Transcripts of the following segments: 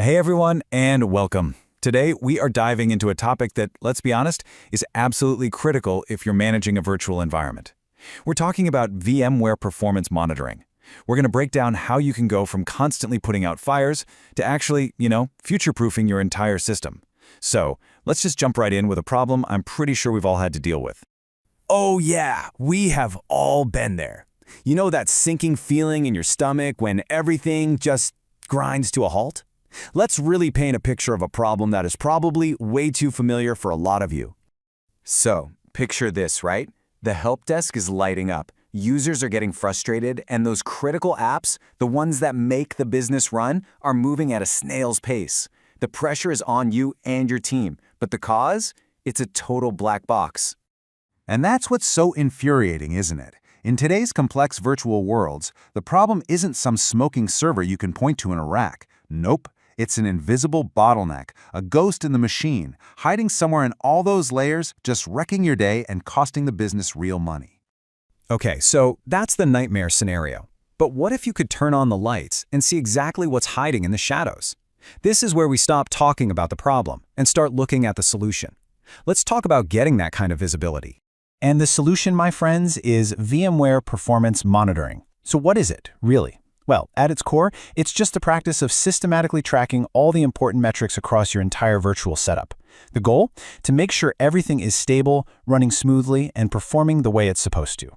Hey everyone, and welcome. Today, we are diving into a topic that, let's be honest, is absolutely critical if you're managing a virtual environment. We're talking about VMware Performance Monitoring. We're going to break down how you can go from constantly putting out fires to actually, future-proofing your entire system. So, let's just jump right in with a problem I'm pretty sure we've all had to deal with. Oh yeah, we have all been there. You know that sinking feeling in your stomach when everything just grinds to a halt? Let's really paint a picture of a problem that is probably way too familiar for a lot of you. So, picture this, right? The help desk is lighting up. Users are getting frustrated, and those critical apps, the ones that make the business run, are moving at a snail's pace. The pressure is on you and your team, but the cause? It's a total black box. And that's what's so infuriating, isn't it? In today's complex virtual worlds, the problem isn't some smoking server you can point to in a rack. Nope. It's an invisible bottleneck, a ghost in the machine, hiding somewhere in all those layers, just wrecking your day and costing the business real money. Okay, so that's the nightmare scenario. But what if you could turn on the lights and see exactly what's hiding in the shadows? This is where we stop talking about the problem and start looking at the solution. Let's talk about getting that kind of visibility. And the solution, my friends, is VMware Performance Monitoring. So what is it, really? Well, at its core, it's just the practice of systematically tracking all the important metrics across your entire virtual setup. The goal? To make sure everything is stable, running smoothly, and performing the way it's supposed to.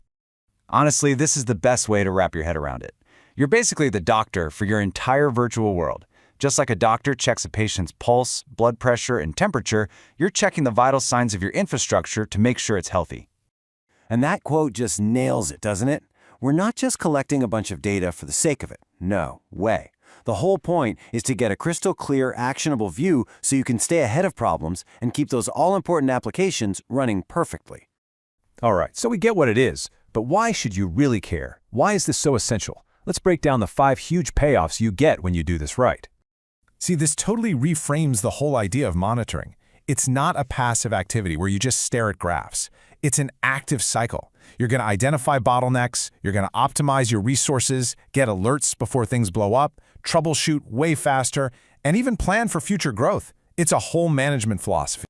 Honestly, this is the best way to wrap your head around it. You're basically the doctor for your entire virtual world. Just like a doctor checks a patient's pulse, blood pressure, and temperature, you're checking the vital signs of your infrastructure to make sure it's healthy. And that quote just nails it, doesn't it? We're not just collecting a bunch of data for the sake of it. No way. The whole point is to get a crystal clear, actionable view so you can stay ahead of problems and keep those all-important applications running perfectly. All right, so we get what it is, but why should you really care? Why is this so essential? Let's break down the 5 huge payoffs you get when you do this right. See, this totally reframes the whole idea of monitoring. It's not a passive activity where you just stare at graphs. It's an active cycle. You're going to identify bottlenecks, you're going to optimize your resources, get alerts before things blow up, troubleshoot way faster, and even plan for future growth. It's a whole management philosophy.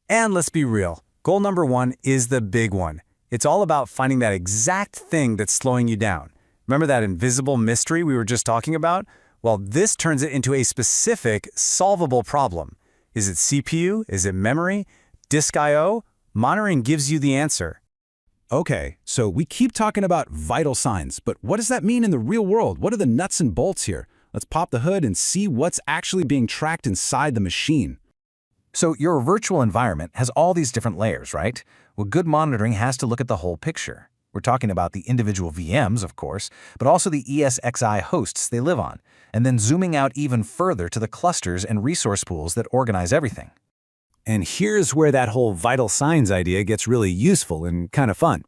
And let's be real, goal number 1 is the big one. It's all about finding that exact thing that's slowing you down. Remember that invisible mystery we were just talking about? Well, this turns it into a specific, solvable problem. Is it CPU? Is it memory? Disk I/O? Monitoring gives you the answer. Okay, so we keep talking about vital signs, but what does that mean in the real world? What are the nuts and bolts here? Let's pop the hood and see what's actually being tracked inside the machine. So your virtual environment has all these different layers, right? Well, good monitoring has to look at the whole picture. We're talking about the individual VMs, of course, but also the ESXi hosts they live on, and then zooming out even further to the clusters and resource pools that organize everything. And here's where that whole vital signs idea gets really useful and kind of fun.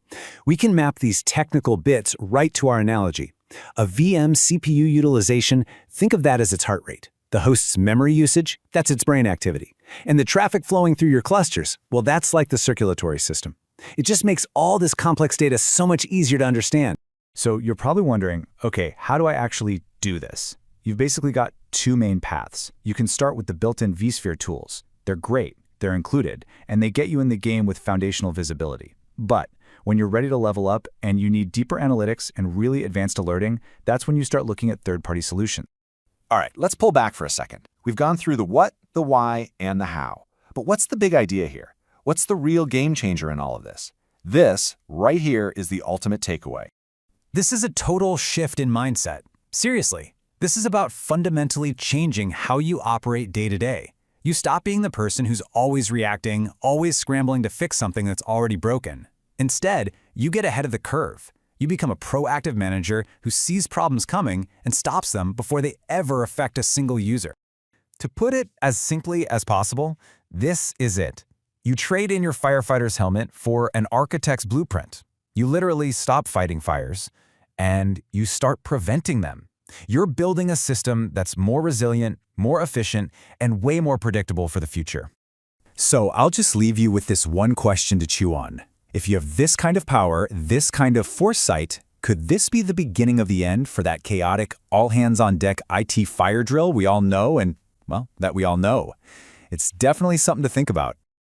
We can map these technical bits right to our analogy. A VM CPU utilization, think of that as its heart rate. The host's memory usage, that's its brain activity. And the traffic flowing through your clusters, well, that's like the circulatory system. It just makes all this complex data so much easier to understand. So you're probably wondering, okay, how do I actually do this? You've basically got 2 main paths. You can start with the built-in vSphere tools. They're great. They're included, and they get you in the game with foundational visibility. But when you're ready to level up and you need deeper analytics and really advanced alerting, that's when you start looking at third-party solutions. All right, let's pull back for a second. We've gone through the what, the why, and the how. But what's the big idea here? What's the real game changer in all of this? This, right here, is the ultimate takeaway. This is a total shift in mindset. Seriously, this is about fundamentally changing how you operate day to day. You stop being the person who's always reacting, always scrambling to fix something that's already broken. Instead, you get ahead of the curve. You become a proactive manager who sees problems coming and stops them before they ever affect a single user. To put it as simply as possible, this is it. You trade in your firefighter's helmet for an architect's blueprint. You literally stop fighting fires, and you start preventing them. You're building a system that's more resilient, more efficient, and way more predictable for the future. So I'll just leave you with this one question to chew on. If you have this kind of power, this kind of foresight, could this be the beginning of the end for that chaotic, all-hands-on-deck IT fire drill we all know and well, that we all know. It's definitely something to think about.